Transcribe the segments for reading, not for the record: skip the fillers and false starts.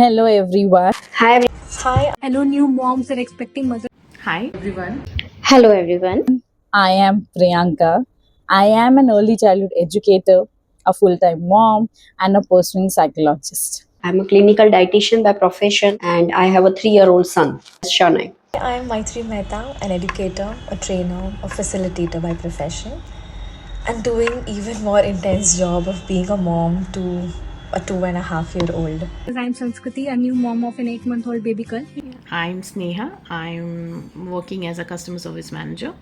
Hello, everyone. Hi, Hello, new moms and expecting mothers. Hi everyone. hello everyone. I am Priyanka. I am an early childhood educator, a full time mom, and a pursuing psychologist. I'm a clinical dietitian by profession and I have a 3-year-old son, Shanai. I'm Maitri Mehta, an educator, a trainer, a facilitator by profession, and doing even more intense job of being a mom to a 2.5-year-old. I'm Sanskriti, a new mom of an 8-month-old baby girl. I'm Sneha. I'm working as a customer service manager.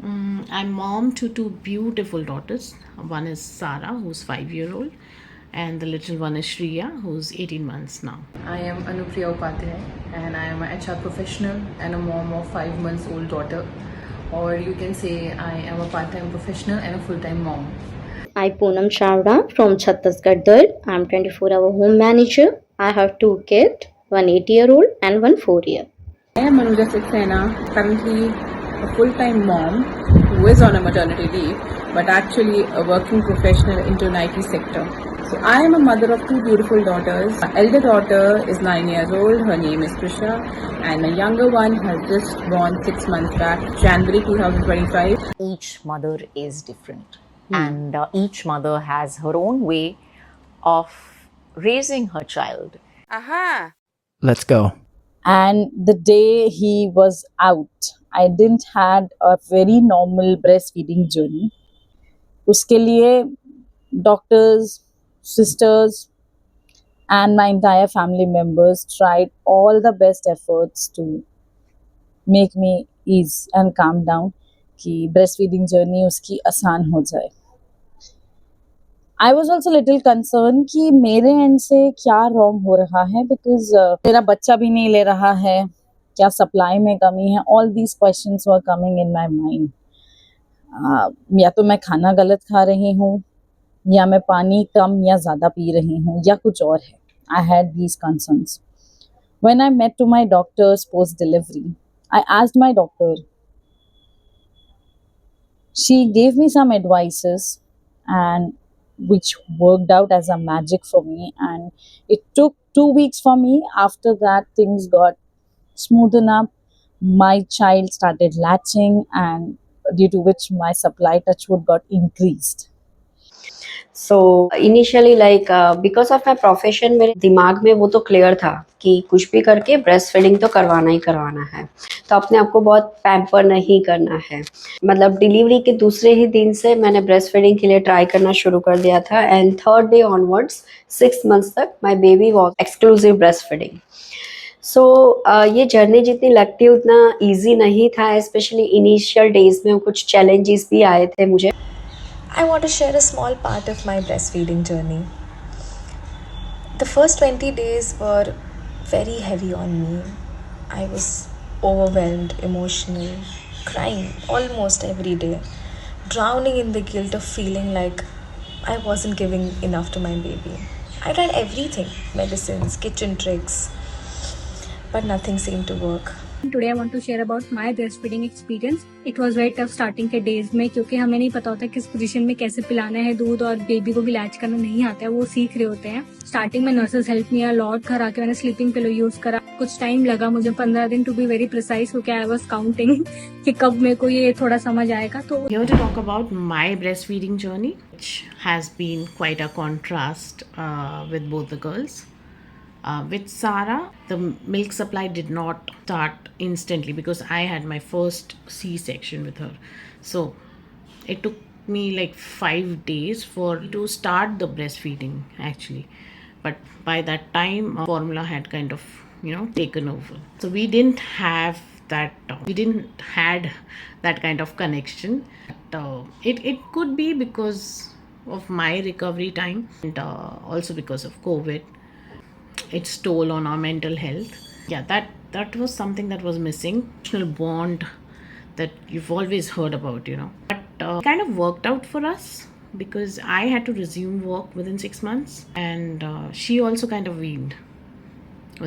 I'm mom to two beautiful daughters. One is Sara, who's 5 year old, and the little one is Shriya, who's 18 months now. I am Anupriya Upadhyay and I am a HR professional and a mom of 5 months old daughter. Or you can say I am a part-time professional and a full-time mom. I'm Poonam Chavda from Chhattisgarh. Dal. I'm 24-hour home manager. I have two kids, one 8-year-old and one 4-year. I am Manuja Saxena, currently a full-time mom who is on a maternity leave but actually a working professional into an IT sector. So I am a mother of two beautiful daughters. My elder daughter is 9 years old, her name is Trisha, and my younger one has just born 6 months back, January 2025. Each mother is different, and each mother has her own way of raising her child. Let's go. And the day he was out, I didn't had a very normal breastfeeding journey. उसके लिए doctors, sisters, and my entire family members tried all the best efforts to make me ease and calm down कि breastfeeding journey उसकी आसान हो जाए. I was also little concerned कि मेरे end से क्या wrong हो रहा है because मेरा बच्चा भी नहीं ले रहा है, क्या supply में कमी है, all these questions were coming in my mind. या तो मैं खाना गलत खा रही हूँ, या मैं पानी कम या ज़्यादा पी रही हूँ, या कुछ और है. I had these concerns. When I met to my doctors post delivery, I asked my doctor. She gave me some advices and which worked out as a magic for me, and it took 2 weeks for me. After that things got smoothened up. My child started latching, and due to which my supply touchwood got increased. So initially because of my profession मेरे दिमाग में वो तो clear था कि कुछ भी करके ब्रेस्ट फीडिंग तो करवाना ही करवाना है, तो अपने आप को बहुत पैम्पर नहीं करना है. मतलब डिलीवरी के दूसरे ही दिन से मैंने ब्रेस्ट फीडिंग के लिए ट्राई करना शुरू कर दिया था and third day onwards 6 months तक my baby was exclusive breast feeding. So ये जर्नी जितनी लगती है उतना ईजी नहीं था, स्पेशली इनिशियल डेज में कुछ चैलेंजेस भी आए थे मुझे. I want to share a small part of my breastfeeding journey. The first 20 days were very heavy on me. I was overwhelmed, emotional, crying almost every day, drowning in the guilt of feeling like I wasn't giving enough to my baby. I tried everything, medicines, kitchen tricks, but nothing seemed to work. Today I want to share about my breastfeeding experience. It was very tough starting के days में, क्योंकि हमें नहीं पता होता किस position में कैसे पिलाना है दूध, और बेबी को भी लैच करना नहीं आता है, वो सीख रहे होते हैं. स्टार्टिंग में nurses help me a lot. घर आके मैंने स्लीपिंग पिलो यूज करा. कुछ टाइम लगा मुझे, 15 दिन टू बी वेरी प्रिसाइज, क्योंकि आई वाज काउंटिंग कि कब मेरे को ये थोड़ा समझ आएगा. तो Here to talk about my breastfeeding journey, which has been quite a contrast with both the girls. With Sara, the milk supply did not start instantly because I had my first C-section with her. So it took me like 5 days to start the breastfeeding actually. But by that time, formula had kind of taken over. So we didn't have had that kind of connection. But, it could be because of my recovery time and also because of COVID. Its toll on our mental health. Yeah, that was something that was missing. Emotional bond that you've always heard about, But kind of worked out for us because I had to resume work within 6 months, and she also kind of weaned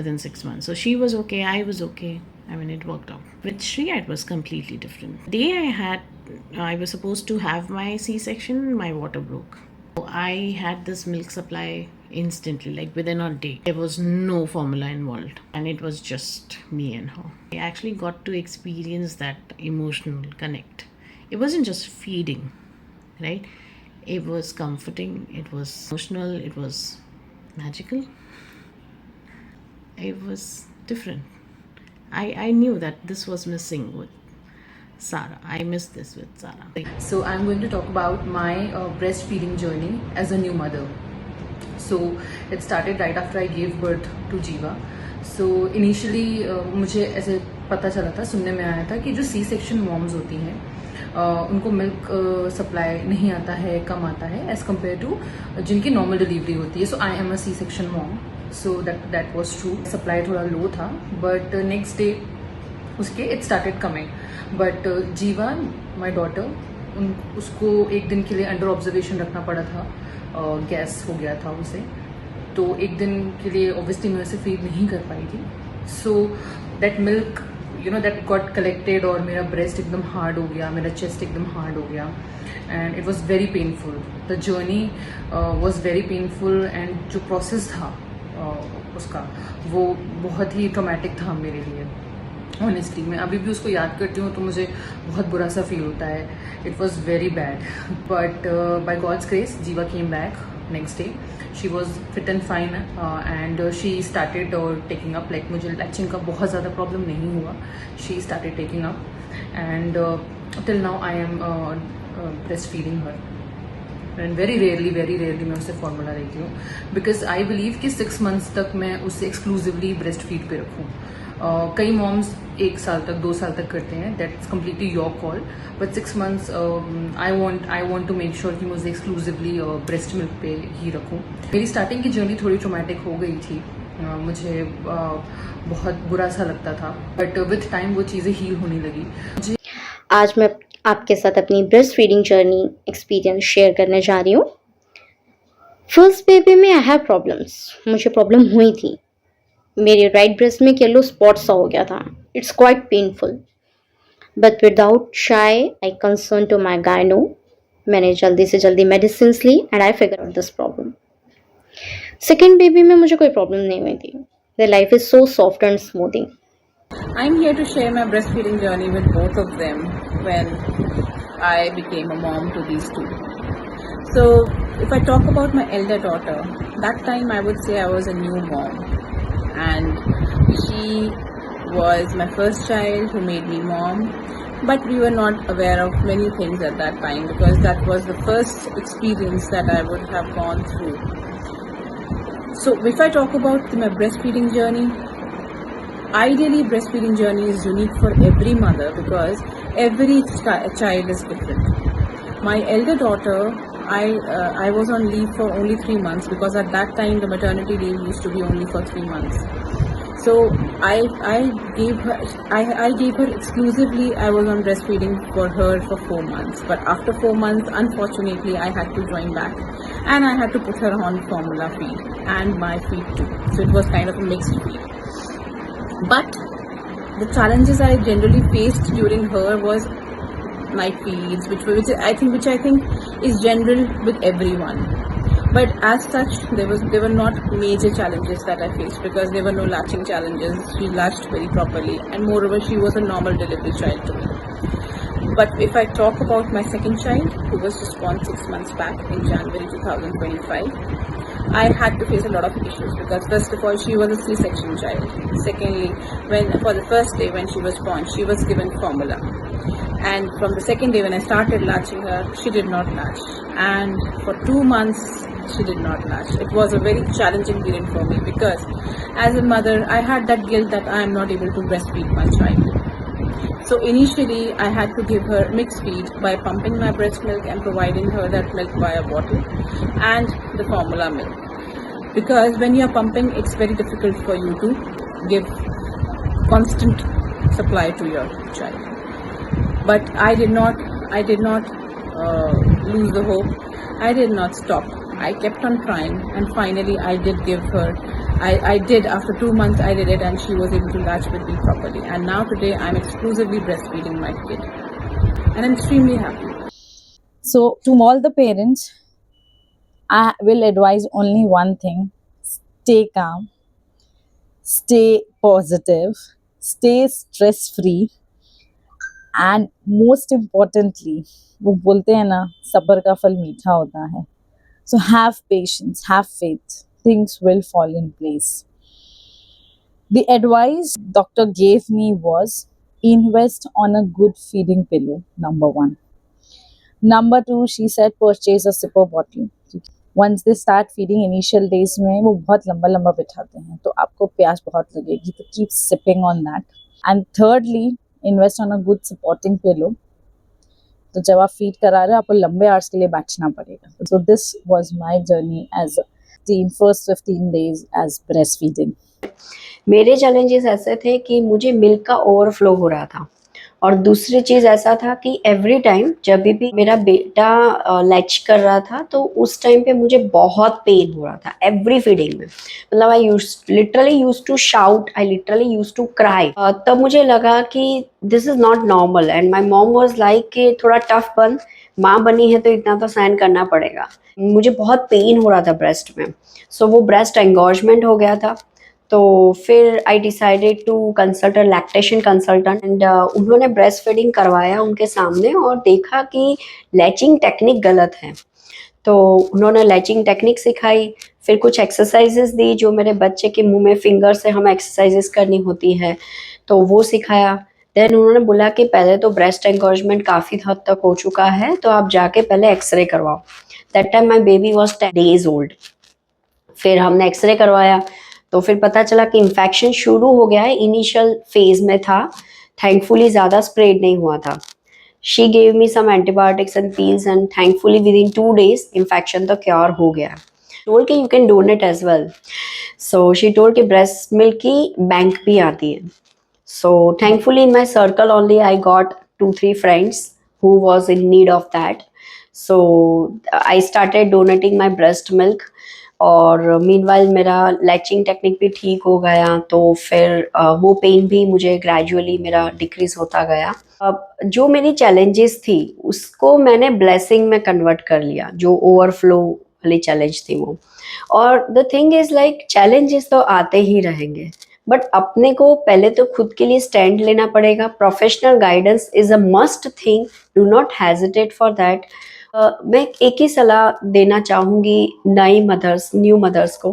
within 6 months. So she was okay, I was okay. I mean, it worked out. With Shriya, it was completely different. The day I was supposed to have my C-section, my water broke. I had this milk supply instantly, like within a day. There was no formula involved, and it was just me and her. I actually got to experience that emotional connect. It wasn't just feeding, right? It was comforting, it was emotional, it was magical, it was different. I knew that this was missing with Sarah. I missed this with Sarah. So I'm going to talk about my breastfeeding journey as a new mother. So it started right after I gave birth to Jiva. So initially मुझे ऐसे पता चला था, सुनने में आया था कि जो सी सेक्शन मॉम्स होती हैं उनको मिल्क सप्लाई नहीं आता है, कम आता है एज कम्पेयर टू जिनकी नॉर्मल डिलीवरी होती है. So I am a C section mom, so that was true. Supply थोड़ा लो था, बट नेक्स्ट डे उसके it started coming. But Jeeva my daughter, उसको एक दिन के लिए अंडर ऑब्जर्वेशन रखना पड़ा था. गैस हो गया था उसे, तो एक दिन के लिए ऑब्वियसली मैं उसे फीड नहीं कर पाई थी. So that milk that got collected और मेरा ब्रेस्ट एकदम हार्ड हो गया, मेरा चेस्ट एकदम हार्ड हो गया, and it was very painful. The journey was very painful, and जो प्रोसेस था उसका वो बहुत ही ट्रॉमेटिक था मेरे लिए. ऑनेस्टली मैं अभी भी उसको याद करती हूँ तो मुझे बहुत बुरा सा फील होता है. It was very bad, but by God's grace Jeeva came back next day. She was fit and fine, and she started taking up. Like मुझे लैचिंग का बहुत ज़्यादा प्रॉब्लम नहीं हुआ. She started taking up, and till now I am breast feeding her. And very rarely मैं उससे formula देती हूँ, बिकॉज आई बिलीव कि 6 months तक मैं उससे एक्सक्लूसिवली ब्रेस्ट फीड पे रखूँ. कई मॉम्स 1 साल तक 2 साल तक करते हैं, that's completely your call. But 6 months I want to make sure कि मैं उसे एक्सक्लूसिवली ब्रेस्ट मिल्क पे ही रखूँ. मेरी स्टार्टिंग की जर्नी थोड़ी ट्रोमैटिक हो गई थी. मुझे बहुत बुरा सा लगता था, बट विथ टाइम वो चीज़ें हील होने लगी. आज मैं आपके साथ अपनी breast feeding journey experience share करने जा रही हूँ. फर्स्ट बेबी में आई हैव प्रॉब्लम्स. मुझे प्रॉब्लम हुई थी. मेरे राइट ब्रेस्ट में येलो स्पॉट सा हो गया था. It's quite painful, but without शाई आई कंसर्न टू माई गायनो. मैंने जल्दी से जल्दी मेडिसिन ली and I figure out this problem. Second baby में मुझे कोई प्रॉब्लम नहीं हुई थी. The life is so soft and smoothing. I'm here to share my breastfeeding journey with both of them when I became a mom to these two. So, if I talk about my elder daughter, that time I would say I was a new mom, and she was my first child who made me mom. But we were not aware of many things at that time, because that was the first experience that I would have gone through. So, if I talk about my breastfeeding journey, ideally breastfeeding journey is unique for every mother because every child is different. My elder daughter, I was on leave for only 3 months, because at that time the maternity leave used to be only for 3 months. So I gave her exclusively. I was on breastfeeding for her for 4 months, but after 4 months, unfortunately, I had to join back, and I had to put her on formula feed and my feed too. So it was kind of a mixed feed. But the challenges I generally faced during her was night feeds, which I think is general with everyone. But as such, there were not major challenges that I faced, because there were no latching challenges. She latched very properly, and moreover, she was a normal delivery child to me. But if I talk about my second child, who was just born 6 months back in January 2025, I had to face a lot of issues, because first of all, she was a C-section child. Secondly, for the first day when she was born, she was given formula, and from the second day when I started latching her, she did not latch, and for 2 months she did not latch. It was a very challenging period for me, because as a mother, I had that guilt that I am not able to breastfeed my child. So initially, I had to give her mixed feed by pumping my breast milk and providing her that milk via bottle and the formula milk. Because when you are pumping, it's very difficult for you to give constant supply to your child. But I did not lose the hope. I did not stop. I kept on trying, and finally I did give her. I did, after 2 months I did it, and she was able to latch with me properly. And now today I'm exclusively breastfeeding my kid, and I'm extremely happy. So, to all the parents, I will advise only one thing: stay calm, stay positive, stay stress free, and most importantly, वो बोलते हैं ना, सब्र का फल मीठा होता है. So have patience, have faith. Things will fall in place. The advice doctor gave me was invest on a good feeding pillow, number one. Number two, she said purchase a sipper bottle. Once they start feeding initial days में वो बहुत लंबा लंबा बिठाते हैं, तो आपको प्यास बहुत लगेगी, तो keep sipping on that. And thirdly, invest on a good supporting pillow. तो जब आप फीड करा रहे हो, आपको लंबे आवर्स के लिए बैठना पड़ेगा. So this was my journey as first 15 days as breastfeeding. मेरे चैलेंजेस ऐसे थे कि मुझे मिल्क का ओवरफ्लो हो रहा था, और दूसरी चीज़ ऐसा था कि एवरी टाइम जब भी मेरा बेटा लैच कर रहा था तो उस टाइम पे मुझे बहुत पेन हो रहा था एवरी फीडिंग में. मतलब I literally use to shout, I literally use to cry. तब मुझे लगा कि this is not normal, and my mom was like कि थोड़ा टफ बन, माँ बनी है तो इतना तो सहन करना पड़ेगा. मुझे बहुत पेन हो रहा था ब्रेस्ट में, सो वो ब्रेस्ट एंगॉर्जमेंट हो गया था. तो फिर I decided to consult a lactation consultant, and उन्होंने ब्रेस्ट फीडिंग करवाया उनके सामने और देखा कि लैचिंग टेक्निक गलत है. तो उन्होंने लैचिंग टेक्निक सिखाई, फिर कुछ एक्सरसाइजेस दी जो मेरे बच्चे के मुंह में फिंगर से हमें एक्सरसाइजेस करनी होती है, तो वो सिखाया. देन उन्होंने बोला कि पहले तो ब्रेस्ट एंगॉर्जमेंट काफ़ी हद तक हो चुका है, तो आप जाके पहले एक्सरे करवाओ. That time my baby was 10 days old. फिर हमने एक्सरे करवाया तो फिर पता चला कि इन्फेक्शन शुरू हो गया है, इनिशियल फेज में था, थैंकफुली ज़्यादा स्प्रेड नहीं हुआ था. She gave me some antibiotics and pills, and thankfully within 2 days infection तो क्योर हो गया. टोल्ड कि you can donate as well. So she told कि ब्रेस्ट मिल्क की बैंक भी आती है. So thankfully in my circle only I got 2-3 friends who was in need of that. So I started donating my breast milk, और meanwhile मेरा latching technique भी ठीक हो गया, तो फिर वो पेन भी मुझे ग्रेजुअली मेरा डिक्रीज होता गया. अब जो मेरी चैलेंजेस थी उसको मैंने ब्लेसिंग में कन्वर्ट कर लिया, जो ओवरफ्लो वाली चैलेंज थी वो. और the thing is like challenges तो आते ही रहेंगे, बट अपने को पहले तो खुद के लिए स्टैंड लेना पड़ेगा. Professional guidance is a must thing, do not hesitate for that. मैं एक ही सलाह देना चाहूँगी न्यू मदर्स को.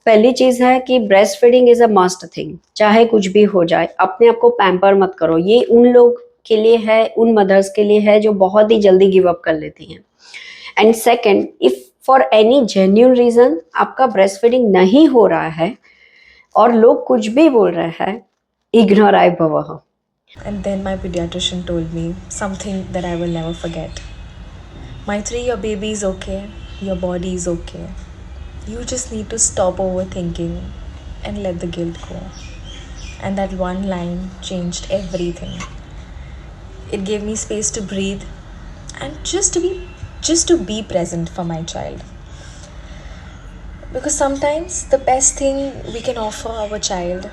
पहली चीज़ है कि breast feeding is a must thing, चाहे कुछ भी हो जाए. अपने आप को पैम्पर मत करो. ये उन लोग के लिए है, उन मदर्स के लिए है जो बहुत ही जल्दी गिव अप कर लेती हैं. And second, if for any genuine reason आपका ब्रेस्ट फीडिंग नहीं हो रहा है और लोग कुछ भी बोल रहे हैं, इग्नोराय भवः. And then my pediatrician told me something that I will never forget. Maitri, your baby is okay. Your body is okay. You just need to stop overthinking and let the guilt go. And that one line changed everything. It gave me space to breathe and just to be present for my child. Because sometimes the best thing we can offer our child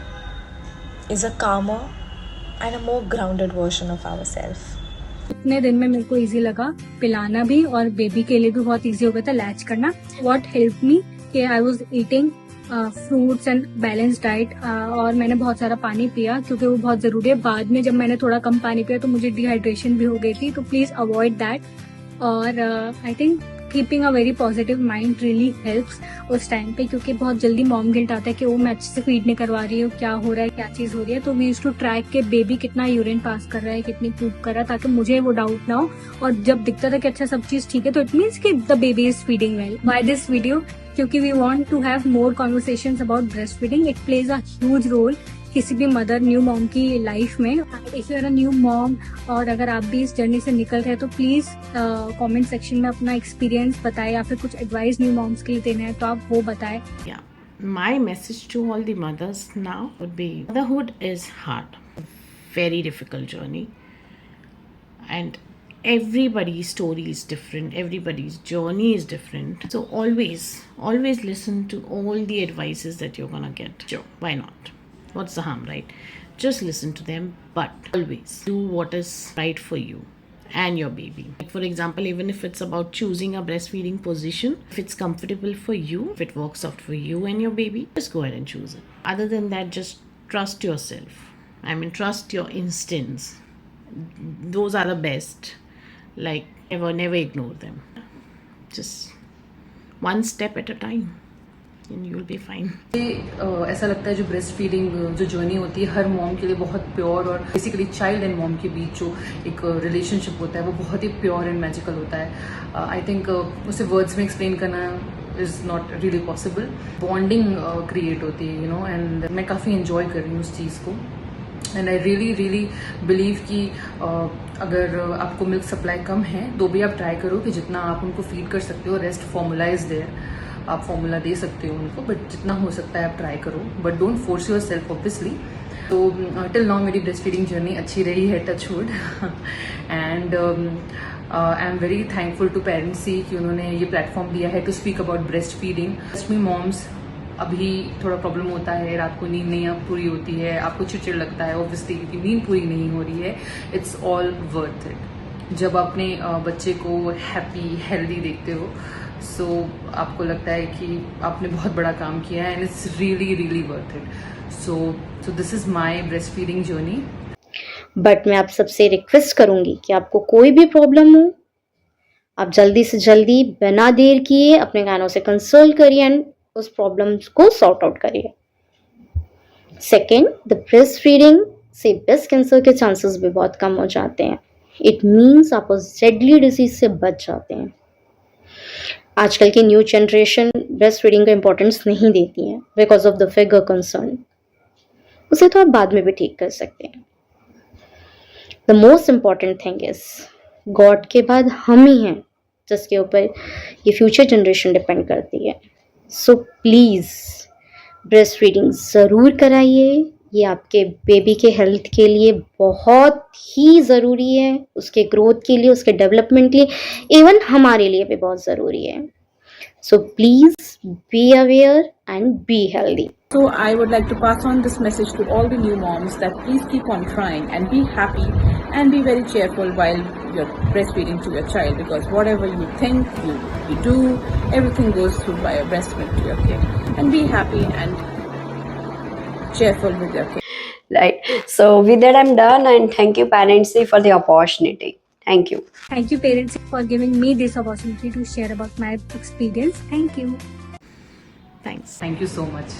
is a calmer and a more grounded version of ourselves. इतने दिन में मेरे को easy लगा पिलाना भी, और baby के लिए भी बहुत इजी हो गया था लैच करना. व्हाट हेल्प मी कि I was eating fruits and balance diet, और मैंने बहुत सारा पानी पिया क्योंकि वो बहुत ज़रूरी है. बाद में जब मैंने थोड़ा कम पानी पिया तो मुझे डिहाइड्रेशन भी हो गई थी, तो प्लीज़ अवॉइड दैट. और I think keeping a very positive mind really helps उस टाइम पे, क्योंकि बहुत जल्दी मॉम गिल्ट आता है कि वो मैं अच्छे से फीड नहीं करवा रही हूँ, क्या हो रहा है, क्या चीज़ हो रही है. तो वी यूज टू ट्रैक के बेबी कितना यूरिन पास कर रहा है, कितनी पूप कर रहा है, ताकि मुझे वो डाउट ना हो. और जब दिखता था कि अच्छा सब चीज़ ठीक है, तो इट मीन्स कि the baby is feeding well. By this video, क्योंकि we want to have more conversations about breast feeding. It plays a huge role किसी भी मदर न्यू मॉम की लाइफ में. If you are a new mom और अगर आप भी इस जर्नी से निकल रहे हैं, तो प्लीज कमेंट सेक्शन में अपना एक्सपीरियंस बताएं, या फिर कुछ एडवाइस न्यू मॉम्स के लिए देना है तो आप वो बताएं. Yeah. My message to all the mothers now would be motherhood is hard, very difficult journey, and everybody's story is different, everybody's journey is different. So always listen to all the advices that you're gonna get. Sure, why not? What's the harm, right? Just listen to them, but always do what is right for you and your baby. Like for example, even if it's about choosing a breastfeeding position, if it's comfortable for you, if it works out for you and your baby, just go ahead and choose it. Other than that, just trust yourself. I mean, trust your instincts. Those are the best. Like, never ignore them. Just one step at a time and you'll be fine. ऐसा लगता है जो breast feeding जो journey होती है her mom के लिए बहुत प्योर और बेसिकली चाइल्ड एंड मॉम के बीच जो एक रिलेशनशिप होता है वो बहुत ही प्योर एंड मैजिकल होता है. आई थिंक उसे वर्ड्स में एक्सप्लेन करना is not really possible. Bonding create होती है यू नो, एंड मैं काफ़ी इंजॉय कर रही हूँ उस चीज़ को. एंड आई रियली बिलीव कि अगर आपको मिल्क सप्लाई कम है तो भी आप ट्राई करो कि जितना आप उनको फीड कर सकते हो. रेस्ट फॉर्मूला इज देयर, आप फॉर्मूला दे सकते हो उनको, बट जितना हो सकता है आप ट्राई करो, but don't force yourself obviously. तो टिल नाउ मेरी ब्रेस्ट फीडिंग जर्नी अच्छी रही है, touch wood. And I am very thankful to parents कि उन्होंने ये प्लेटफॉर्म दिया है to speak about breast feeding. Me moms अभी थोड़ा प्रॉब्लम होता है, रात को नींद नहीं पूरी होती है, आपको चिड़चिड़ लगता है ऑब्वियसली क्योंकि नींद पूरी नहीं हो रही है. It's all worth it. जब अपने बच्चे को हैप्पी हेल्दी देखते हो सो आपको लगता है कि आपने बहुत बड़ा काम किया है, and it's really worth it. So this is my breast feeding journey. But मैं आप सबसे रिक्वेस्ट करूंगी कि आपको कोई भी प्रॉब्लम हो, आप जल्दी से जल्दी बिना देर किए अपने गानों से कंसल्ट करिए एंड उस प्रॉब्लम को सॉर्ट आउट करिए. सेकेंड, द ब्रेस्ट फीडिंग से ब्रेस्ट कैंसर के चांसेस भी बहुत कम हो जाते हैं. इट मीन्स आप उस डेडली डिजीज से बच जाते हैं. आजकल की न्यू जनरेशन ब्रेस्ट फीडिंग का इंपॉर्टेंस नहीं देती है because of the figure concern. उसे तो आप बाद में भी ठीक कर सकते हैं. The most important thing is God के बाद हम ही हैं जिसके ऊपर ये फ्यूचर जनरेशन डिपेंड करती है. सो प्लीज़ ब्रेस्ट फीडिंग ज़रूर कराइए. ये आपके बेबी के हेल्थ के लिए बहुत ही ज़रूरी है, उसके ग्रोथ के लिए, उसके डेवलपमेंट के लिए, इवन हमारे लिए भी बहुत ज़रूरी है. So please be aware and be healthy. So I would like to pass on this message to all the new moms that please keep on trying and be happy and be very cheerful while you're breastfeeding to your child, because whatever you think, you do, everything goes through by your breast milk to your kid. And be happy and cheerful with your kid. Right. So with that I'm done, and thank you parents for the opportunity. Thank you. Thank you parents for giving me this opportunity to share about my experience. Thank you. Thanks. Thank you so much.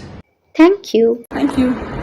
Thank you. Thank you.